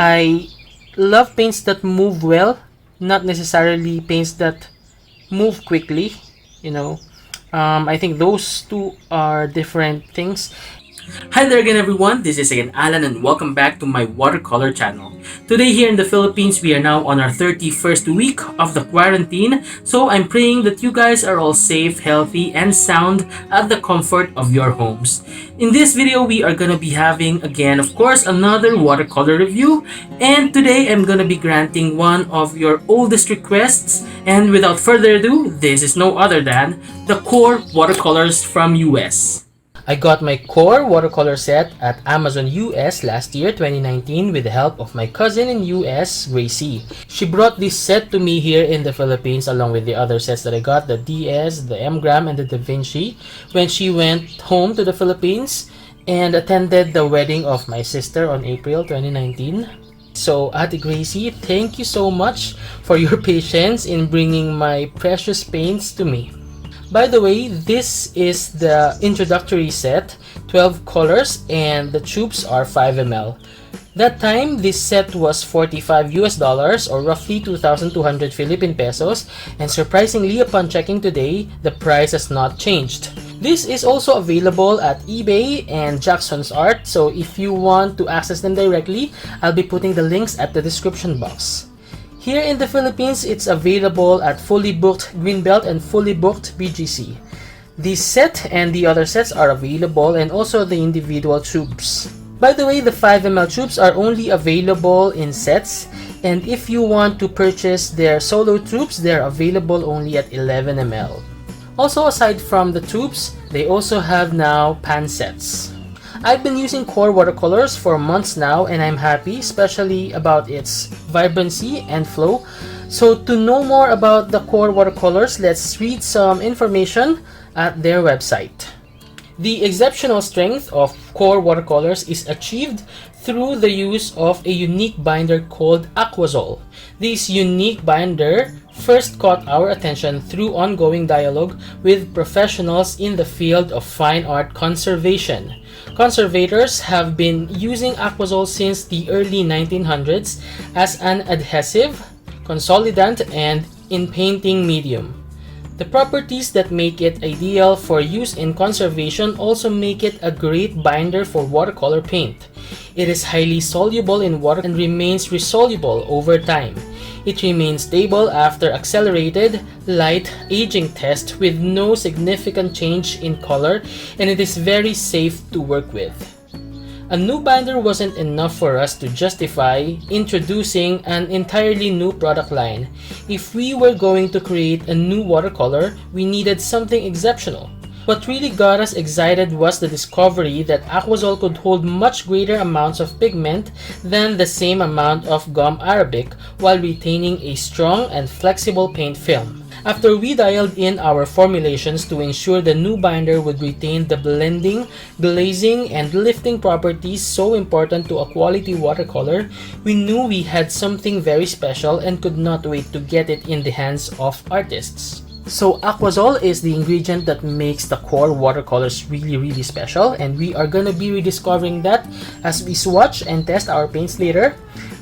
I love paints that move well, not necessarily paints that move quickly, you know. I think those two are different things. Hi there again everyone, this is again Allan and welcome back to my watercolor channel. Today here in the Philippines, we are now on our 31st week of the quarantine, so I'm praying that you guys are all safe, healthy, and sound at the comfort of your homes. In this video, we are gonna be having again, of course, another watercolor review, and today I'm gonna be granting one of your oldest requests, and without further ado, this is no other than the QOR Watercolors from US. I got my QOR watercolor set at Amazon US last year, 2019, with the help of my cousin in US, Gracie. She brought this set to me here in the Philippines along with the other sets that I got, the DS, the M Gram, and the Da Vinci, when she went home to the Philippines and attended the wedding of my sister on April 2019. So, Ate Gracie, thank you so much for your patience in bringing my precious paints to me. By the way, this is the introductory set, 12 colors, and the tubes are 5 ml. That time, this set was $45 US or roughly 2,200 Philippine pesos, and surprisingly, upon checking today, the price has not changed. This is also available at eBay and Jackson's Art, so if you want to access them directly, I'll be putting the links at the description box. Here in the Philippines, it's available at Fully Booked Greenbelt and Fully Booked BGC. This set and the other sets are available, and also the individual tubes. By the way, the 5 ml tubes are only available in sets, and if you want to purchase their solo tubes, they're available only at 11 ml. Also, aside from the tubes, they also have now pan sets. I've been using QOR watercolors for months now, and I'm happy, especially about its vibrancy and flow. So to know more about the QOR watercolors, let's read some information at their website. The exceptional strength of QOR watercolors is achieved through the use of a unique binder called Aquazol. This unique binder first caught our attention through ongoing dialogue with professionals in the field of fine art conservation. Conservators have been using Aquazol since the early 1900s as an adhesive, consolidant, and in painting medium. The properties that make it ideal for use in conservation also make it a great binder for watercolor paint. It is highly soluble in water and remains resoluble over time. It remains stable after accelerated light aging test with no significant change in color, and it is very safe to work with. A new binder wasn't enough for us to justify introducing an entirely new product line. If we were going to create a new watercolor, we needed something exceptional. What really got us excited was the discovery that Aquazol could hold much greater amounts of pigment than the same amount of gum arabic while retaining a strong and flexible paint film. After we dialed in our formulations to ensure the new binder would retain the blending, glazing, and lifting properties so important to a quality watercolor, we knew we had something very special and could not wait to get it in the hands of artists. So Aquazol is the ingredient that makes the QOR watercolors really special, and we are gonna be rediscovering that as we swatch and test our paints later.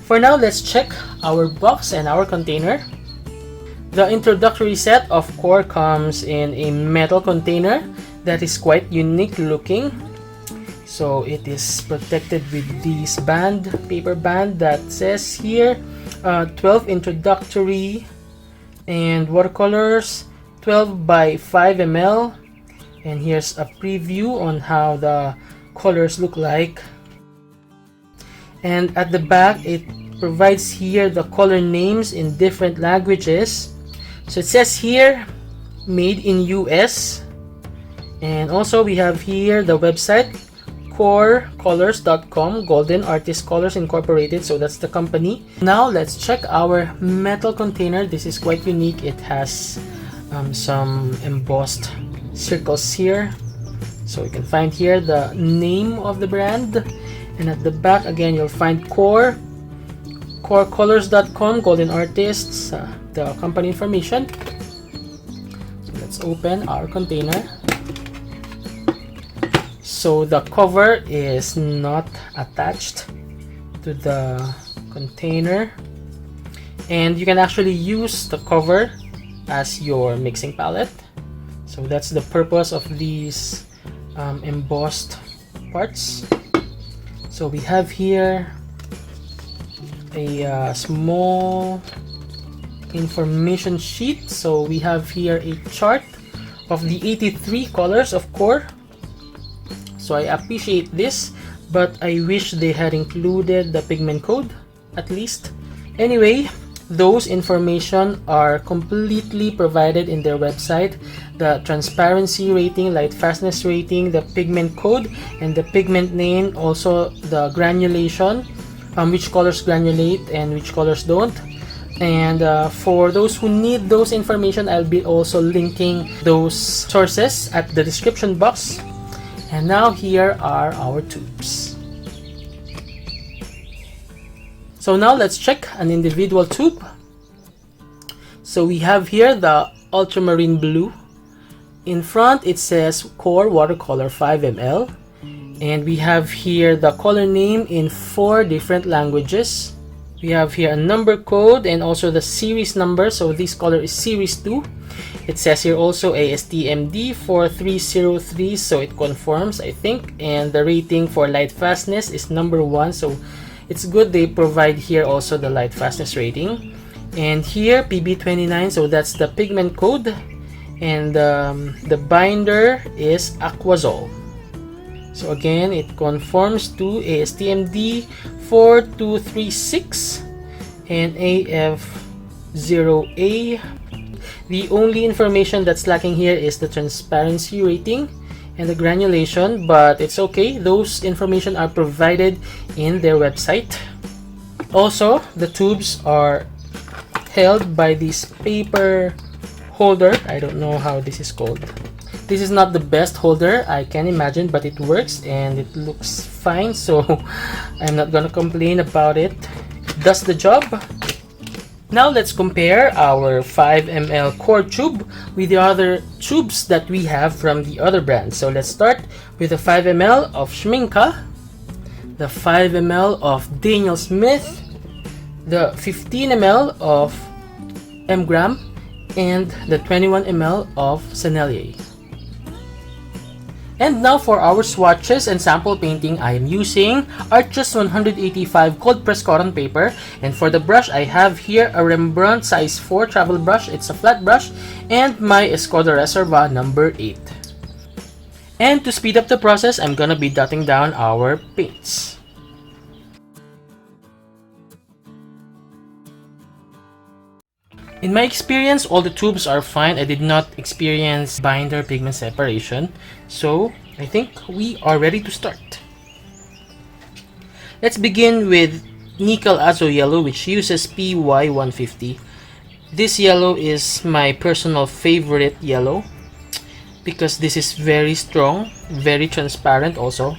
For now, let's check our box and our container. The introductory set of QOR comes in a metal container that is quite unique looking. So it is protected with this band, paper band that says here 12 introductory and watercolors, 12 by 5 ml, and here's a preview on how the colors look like. And at the back, it provides here the color names in different languages. So it says here made in US, and also we have here the website QORcolors.com, Golden Artist Colors Incorporated, so that's the company. Now let's check our metal container. This is quite unique. It has some embossed circles here, so you can find here the name of the brand, and at the back again you'll find QORcolors.com, Golden Artists, the company information. So let's open our container. So the cover is not attached to the container, and you can actually use the cover as your mixing palette. So that's the purpose of these embossed parts. So we have here a small information sheet. So we have here a chart of the 83 colors of QOR. So I appreciate this, but I wish they had included the pigment code at least. Anyway, those information are completely provided in their website. The transparency rating, light fastness rating, the pigment code, and the pigment name, also the granulation, which colors granulate and which colors don't. And for those who need those information, I'll be also linking those sources at the description box. And now here are our tubes. So now let's check an individual tube. So we have here the ultramarine blue. In front it says QOR Watercolor 5 ml. And we have here the color name in 4 different languages. We have here a number code and also the series number. So this color is series 2. It says here also ASTM D4303, so it conforms, I think. And the rating for light fastness is number 1. So it's good they provide here also the light fastness rating. And here PB29, so that's the pigment code. And the binder is Aquazol. So again, it conforms to ASTM D4236 and AF0A. The only information that's lacking here is the transparency rating and the granulation, but it's okay. Those information are provided in their website. Also, the tubes are held by this paper holder. I don't know how this is called. This is not the best holder I can imagine, but it works and it looks fine, so I'm not gonna complain about it. It does the job. Now let's compare our 5 ml QOR tube with the other tubes that we have from the other brands. So let's start with the 5 ml of Schminka, the 5 ml of Daniel Smith, the 15 ml of M-Gram, and the 21 ml of Sennelier. And now for our swatches and sample painting, I am using Arches 185 cold press cotton paper. And for the brush, I have here a Rembrandt size 4 travel brush. It's a flat brush, and my Escoda Reserva number 8. And to speed up the process, I'm gonna be dotting down our paints. In my experience, all the tubes are fine. I did not experience binder pigment separation. So I think we are ready to start. Let's begin with Nickel Azo Yellow, which uses PY150. This yellow is my personal favorite yellow because this is very strong, very transparent also.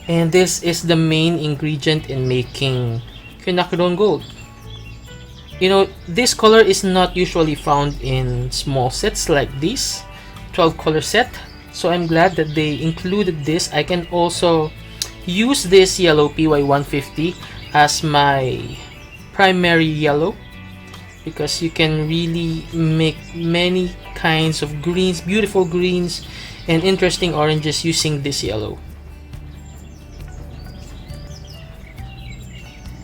And this is the main ingredient in making quinacridone gold. You know, this color is not usually found in small sets like this 12 color set, so I'm glad that they included this. I can also use this yellow PY150 as my primary yellow because you can really make many kinds of greens, beautiful greens and interesting oranges using this yellow.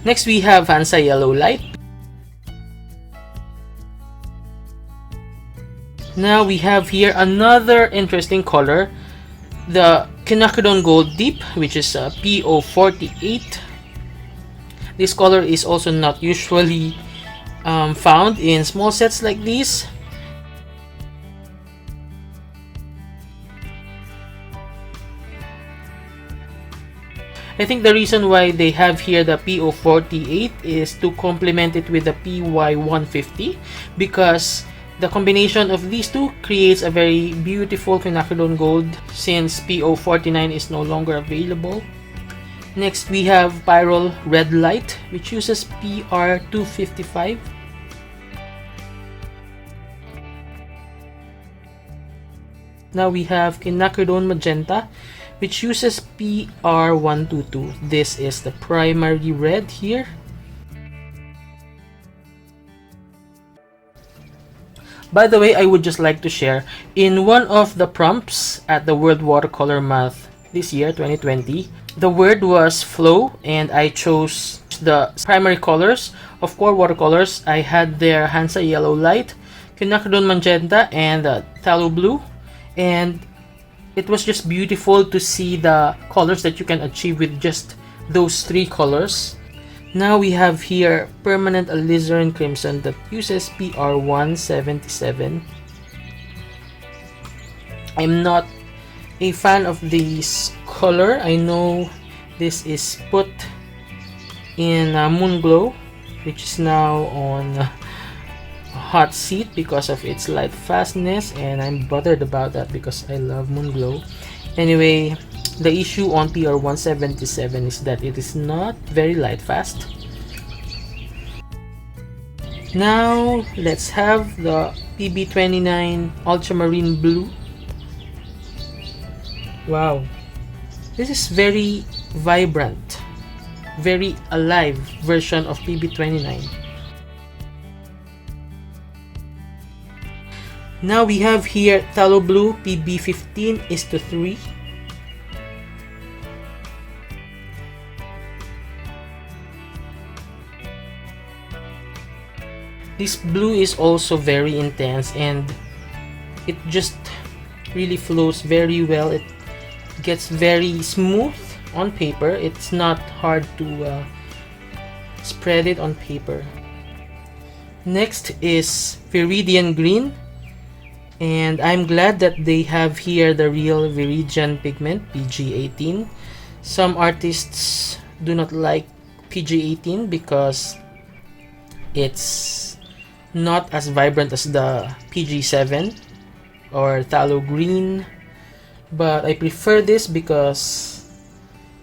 Next we have Hansa Yellow Light. Now we have here another interesting color, the Quinacridone Gold Deep, which is PO48. This color is also not usually found in small sets like these. I think the reason why they have here the PO48 is to complement it with the PY150 because the combination of these two creates a very beautiful quinacridone gold since PO49 is no longer available. Next we have Pyrrole Red Light, which uses PR255. Now we have Quinacridone Magenta, which uses PR122. This is the primary red here. By the way, I would just like to share, in one of the prompts at the World Watercolor Month this year, 2020, the word was flow, and I chose the primary colors of QOR Watercolors. I had their Hansa Yellow Light, Quinacridone Magenta, and Phthalo Blue, and it was just beautiful to see the colors that you can achieve with just those three colors. Now we have here permanent alizarin crimson that uses PR 177. I'm not a fan of this color. I know this is put in Moon Glow, which is now on hot seat because of its light fastness, and I'm bothered about that because I love Moon Glow. Anyway, the issue on PR 177 is that it is not very light fast. Now let's have the PB29 Ultramarine Blue. Wow, this is very vibrant, very alive version of PB29. Now we have here Phthalo Blue PB15:3. This blue is also very intense, and it just really flows very well. It gets very smooth on paper. It's not hard to spread it on paper. Next is Viridian Green, and I'm glad that they have here the real Viridian pigment, PG18. Some artists do not like PG18 because it's not as vibrant as the PG7 or Phthalo Green, but I prefer this because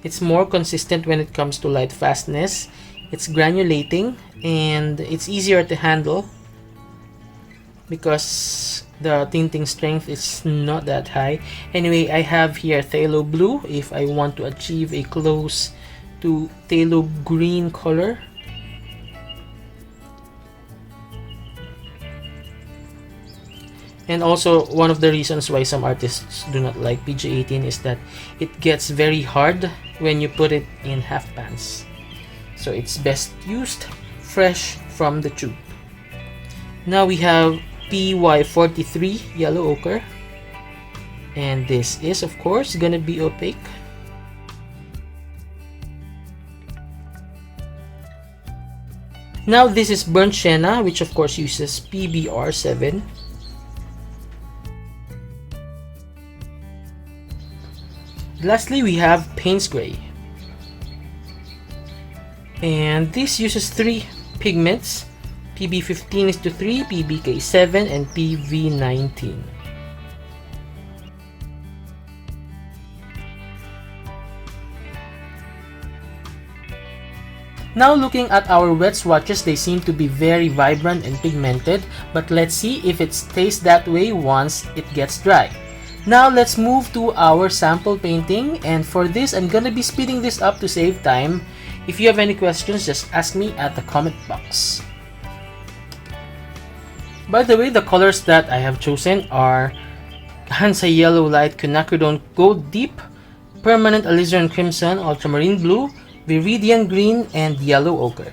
it's more consistent when it comes to light fastness. It's granulating and it's easier to handle because the tinting strength is not that high. Anyway, I have here Phthalo Blue if I want to achieve a close to Phthalo Green color. And also, one of the reasons why some artists do not like PG18 is that it gets very hard when you put it in half pans. So it's best used fresh from the tube. Now we have PY43 Yellow Ochre. And this is, of course, gonna be opaque. Now this is Burnt Sienna, which of course uses PBR7. Lastly, we have Payne's Gray, and this uses three pigments: PB15:3, PBK7, and PV19. Now looking at our wet swatches, they seem to be very vibrant and pigmented, but let's see if it stays that way once it gets dry. Now let's move to our sample painting, and for this I'm gonna be speeding this up to save time. If you have any questions, just ask me at the comment box. By the way, the colors that I have chosen are Hansa Yellow Light, Quinacridone Gold Deep, Permanent Alizarin Crimson, Ultramarine Blue, Viridian Green, and Yellow Ochre.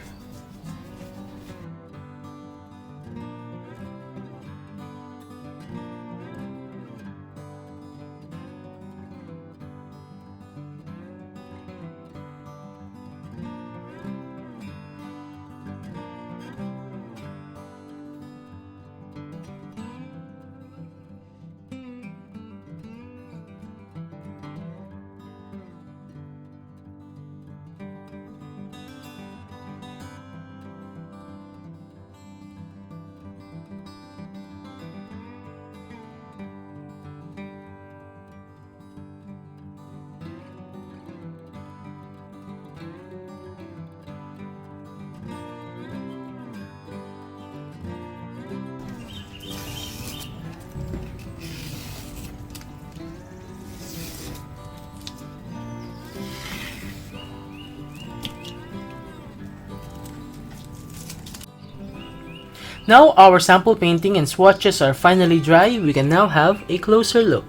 Now our sample painting and swatches are finally dry, we can now have a closer look.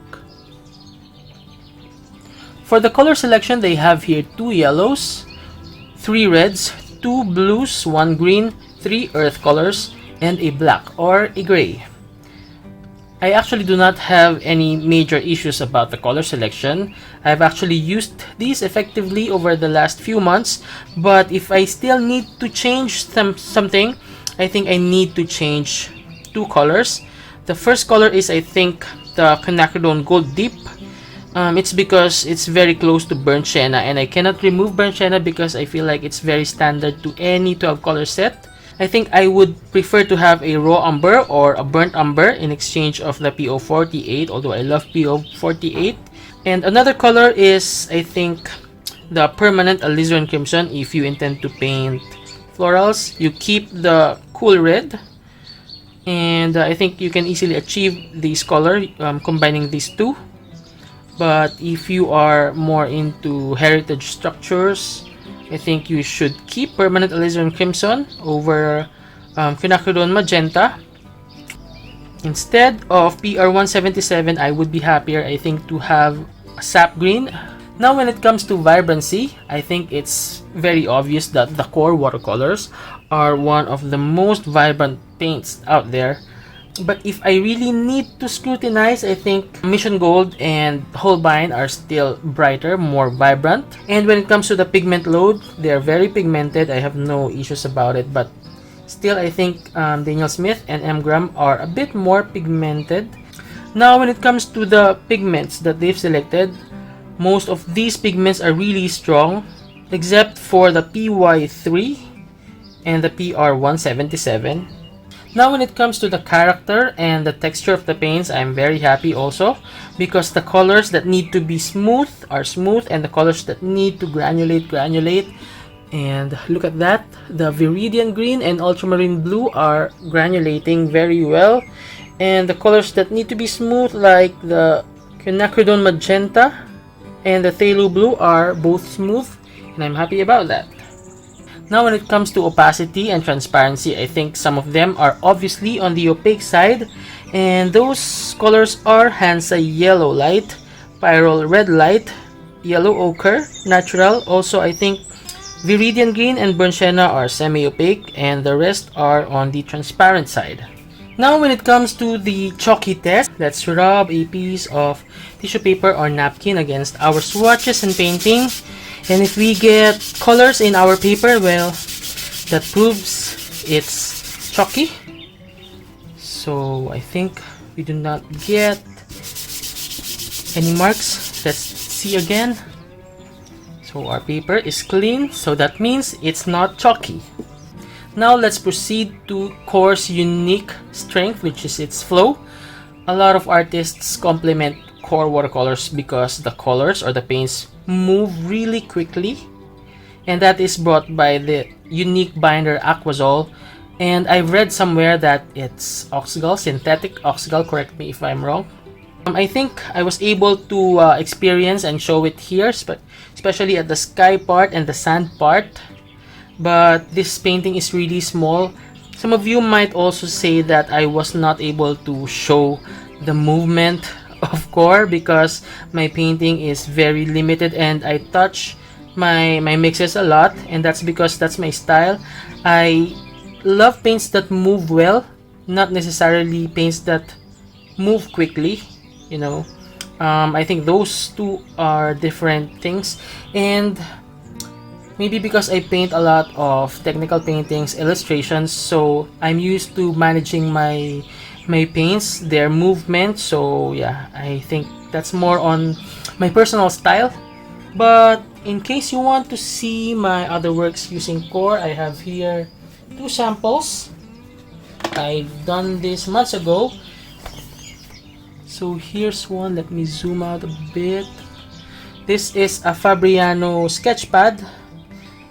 For the color selection, they have here 2 yellows, 3 reds, 2 blues, 1 green, 3 earth colors, and a black or a gray. I actually do not have any major issues about the color selection. I've actually used these effectively over the last few months, but if I still need to change something, I think I need to change 2 colors. The first color is, I think, the quinacridone Gold Deep. It's because it's very close to burnt sienna, and I cannot remove burnt sienna because I feel like it's very standard to any 12 color set. I think I would prefer to have a raw umber or a burnt umber in exchange of the PO48, although I love PO48. And another color is, I think, the permanent alizarin crimson. If you intend to paint florals, you keep the cool red, and I think you can easily achieve this color combining these two. But if you are more into heritage structures, I think you should keep permanent alizarin crimson over quinacridone magenta. Instead of PR177, I would be happier, I think, to have a sap green. Now when it comes to vibrancy, I think it's very obvious that the QOR Watercolors are one of the most vibrant paints out there. But if I really need to scrutinize, I think Mission Gold and Holbein are still brighter, more vibrant. And when it comes to the pigment load, they are very pigmented. I have no issues about it, but still I think Daniel Smith and M. Graham are a bit more pigmented. Now when it comes to the pigments that they've selected, most of these pigments are really strong, except for the PY3 and the PR177. Now when it comes to the character and the texture of the paints, I'm very happy also, because the colors that need to be smooth are smooth, and the colors that need to granulate. And look at that, the Viridian Green and Ultramarine Blue are granulating very well, and the colors that need to be smooth, like the quinacridone Magenta and the Phthalo Blue, are both smooth, and I'm happy about that. Now when it comes to opacity and transparency, I think some of them are obviously on the opaque side, and those colors are Hansa Yellow Light, Pyrrole Red Light, Yellow Ochre, Natural. Also, I think Viridian Green and Burnt Sienna are semi-opaque, and the rest are on the transparent side. Now when it comes to the chalky test, let's rub a piece of tissue paper or napkin against our swatches and painting. And if we get colors in our paper, well, that proves it's chalky. So I think we do not get any marks. Let's see again. So our paper is clean, so that means it's not chalky. Now let's proceed to QOR's unique strength, which is its flow. A lot of artists compliment QOR Watercolors because the colors or the paints move really quickly, and that is brought by the unique binder Aquazol. And I've read somewhere that it's Oxgal, synthetic Oxgal, correct me if I'm wrong. I think I was able to experience and show it here, especially at the sky part and the sand part, but this painting is really small. Some of you might also say that I was not able to show the movement of QOR because my painting is very limited and I touch my mixes a lot, and that's because that's my style. I love paints that move well, not necessarily paints that move quickly, you know. I think those two are different things, and maybe because I paint a lot of technical paintings, illustrations, so I'm used to managing my paints, their movement. So yeah, I think that's more on my personal style. But in case you want to see my other works using QOR, I have here 2 samples. I've done this months ago. So here's one, let me zoom out a bit. This is a Fabriano sketch pad.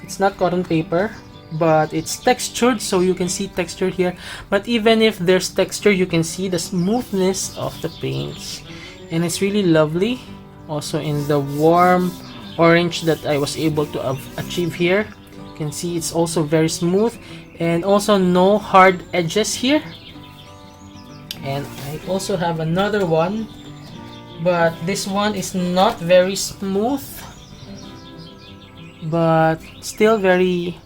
It's not cotton paper, but it's textured, so you can see texture here. But even if there's texture, you can see the smoothness of the paints, and it's really lovely. Also in the warm orange that I was able to achieve here, you can see it's also very smooth, and also no hard edges here. And I also have another one, but this one is not very smooth, but still very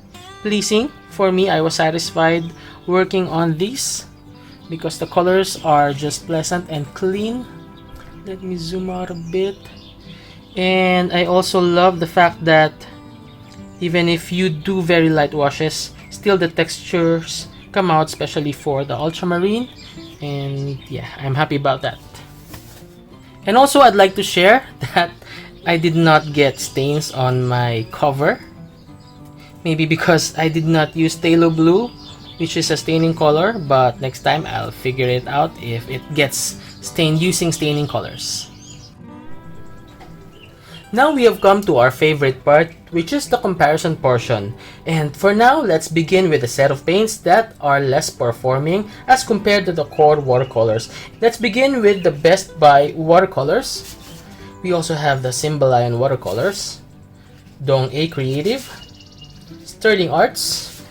pleasing for me. I was satisfied working on these because the colors are just pleasant and clean. Let me zoom out a bit. And I also love the fact that even if you do very light washes, still the textures come out, especially for the ultramarine. And yeah, I'm happy about that. And also I'd like to share that I did not get stains on my cover. Maybe because I did not use phthalo blue, which is a staining color, but next time I'll figure it out if it gets stained using staining colors. Now we have come to our favorite part, which is the comparison portion. And for now, let's begin with a set of paints that are less performing as compared to the QOR Watercolors. Let's begin with the Best Buy Watercolors. We also have the Symbolion Watercolors, Dong A Creative, Sterling Arts,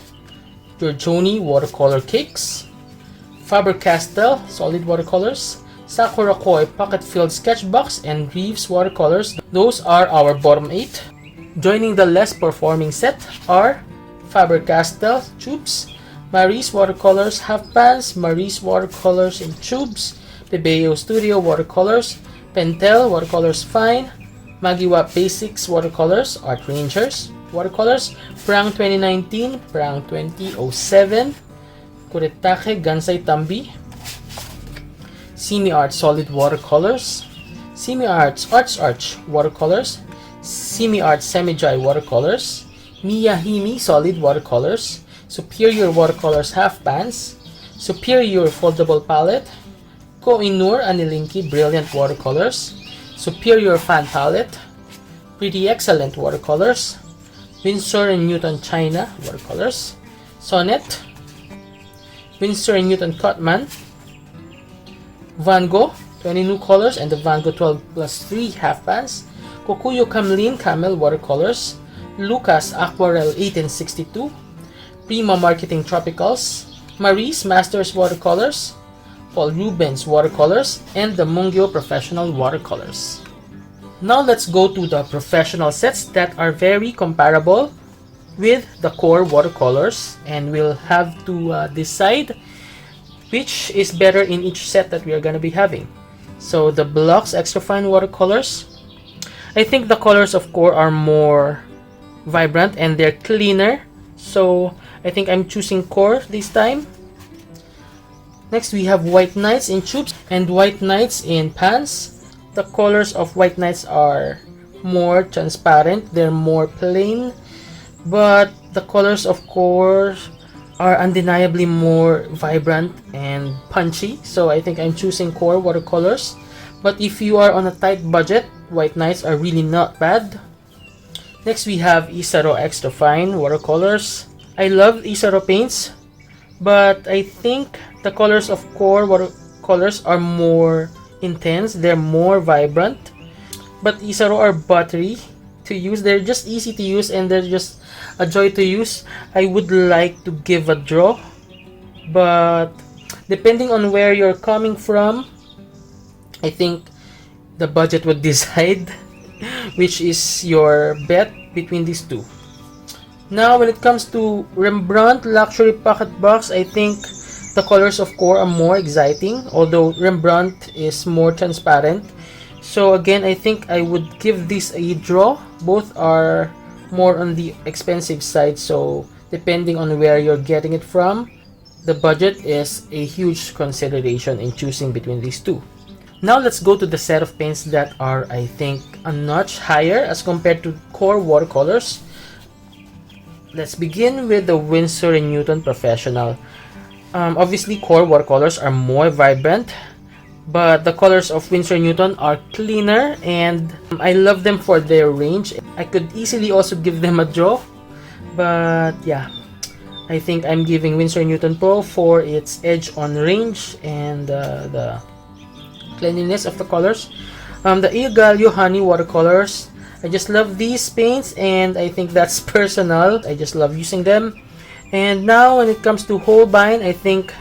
Giorgione Watercolor Cakes, Faber-Castell Solid Watercolors, Sakura Koi Pocket Filled Sketchbox, and Reeves Watercolors. Those are our bottom 8. Joining the less performing set are Faber-Castell Tubes, Maris Watercolors Half Pans, Maris Watercolors in Tubes, Bebeo Studio Watercolors, Pentel Watercolors Fine, Magiwa Basics Watercolors, Art Rangers Watercolors, Prang 2019, Prang 2007, Kuretake Gansai Tambi, Simi Art Solid Watercolors, Simi Arts Arch Watercolors, Simi Art Semi-Dry Watercolors, Miyahimi Solid Watercolors, Superior Watercolors Half Pans, Superior Foldable Palette, Koh-i-Noor Anilinki Brilliant Watercolors, Superior Fan Palette, Pretty Excellent Watercolors, Winsor & Newton China Watercolors, Sonnet, Winsor & Newton Cutman, Van Gogh 20 New Colors and the Van Gogh 12+3 Half Pans, Kokuyo Kamlin Camel Watercolors, Lucas Aquarel 1862, Prima Marketing Tropicals, Maris Masters Watercolors, Paul Rubens Watercolors, and the Mungyo Professional Watercolors. Now let's go to the professional sets that are very comparable with the QOR Watercolors, and we'll have to decide which is better in each set that we are going to be having. So the Blocks Extra Fine Watercolors, I think the colors of QOR are more vibrant and they're cleaner, so I think I'm choosing QOR this time. Next we have White Nights in tubes and White Nights in pans. The colors of White Nights are more transparent, they're more plain, but the colors of QOR are undeniably more vibrant and punchy, so I think I'm choosing QOR Watercolors. But if you are on a tight budget, White Nights are really not bad. Next we have Isaro Extra Fine Watercolors. I love Isaro paints, but I think the colors of QOR Watercolors are more intense, they're more vibrant. But Isaro are buttery to use, they're just easy to use and they're just a joy to use. I would like to give a draw, but depending on where you're coming from, I think the budget would decide which is your bet between these two. Now when it comes to Rembrandt Luxury Pocket Box, I think the colors of QOR are more exciting, although Rembrandt is more transparent. So again, I think I would give this a draw. Both are more on the expensive side, so depending on where you're getting it from, the budget is a huge consideration in choosing between these two. Now let's go to the set of paints that are, I think, a notch higher as compared to QOR Watercolors. Let's begin with the Winsor & Newton Professional. Obviously QOR Watercolors are more vibrant, but the colors of Winsor & Newton are cleaner and I love them for their range. I could easily also give them a draw, but yeah, I think I'm giving Winsor & Newton Pro for its edge on range and the cleanliness of the colors. The Il Gallo Honey Watercolors, I just love these paints and I think that's personal. I just love using them. And now when it comes to Holbein, I think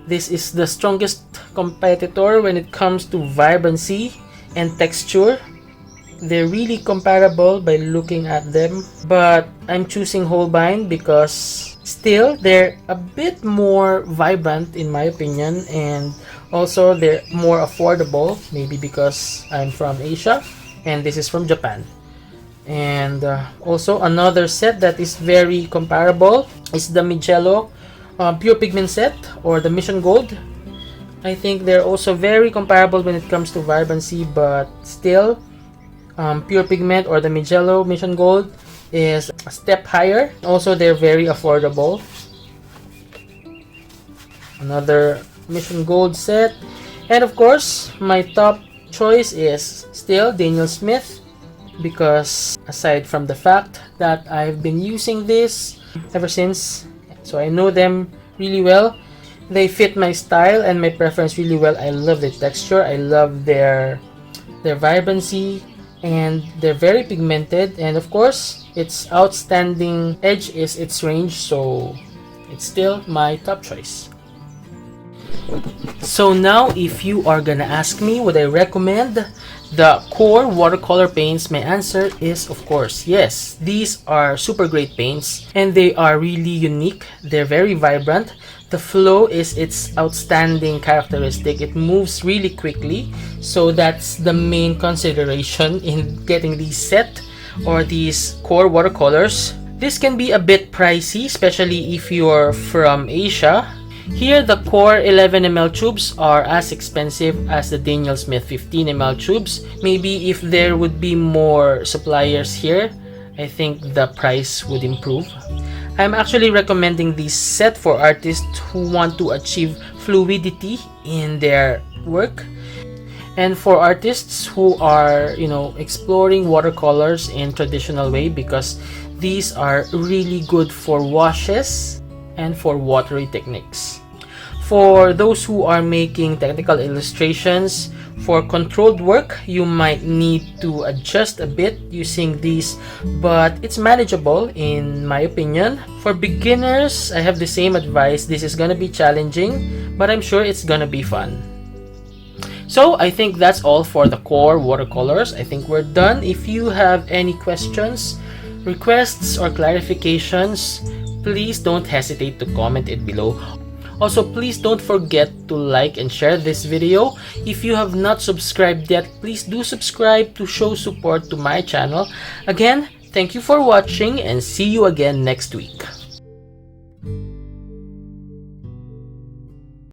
this is the strongest competitor when it comes to vibrancy and texture. They're really comparable by looking at them, but I'm choosing Holbein because still they're a bit more vibrant in my opinion, and also they're more affordable, maybe because I'm from Asia and this is from Japan. And also another set that is very comparable is the Mijello Pure Pigment set or the Mission Gold. I think they're also very comparable when it comes to vibrancy, but still Pure Pigment or the Mijello Mission Gold is a step higher. Also, they're very affordable. Another Mission Gold set. And of course, my top choice is still Daniel Smith, because aside from the fact that I've been using this ever since, so I know them really well. They fit my style and my preference really well. I love the texture, I love their vibrancy, and they're very pigmented, and of course its outstanding edge is its range, so it's still my top choice. So now if you are gonna ask me would I recommend the QOR watercolor paints, my answer is of course yes. These are super great paints and they are really unique. They're very vibrant. The flow is its outstanding characteristic. It moves really quickly, so that's the main consideration in getting these set or these QOR watercolors. This can be a bit pricey, especially if you're from Asia. Here, the QOR 11ml tubes are as expensive as the Daniel Smith 15ml tubes. Maybe if there would be more suppliers here, I think the price would improve. I'm actually recommending this set for artists who want to achieve fluidity in their work, and for artists who are, exploring watercolors in traditional way, because these are really good for washes and for watery techniques. For those who are making technical illustrations, for controlled work, you might need to adjust a bit using these, but it's manageable in my opinion. For beginners, I have the same advice. This is gonna be challenging, but I'm sure it's gonna be fun. So I think that's all for the QOR watercolors. I think we're done. If you have any questions, requests, or clarifications, please don't hesitate to comment it below. Also, please don't forget to like and share this video. If you have not subscribed yet, please do subscribe to show support to my channel. Again, thank you for watching and see you again next week.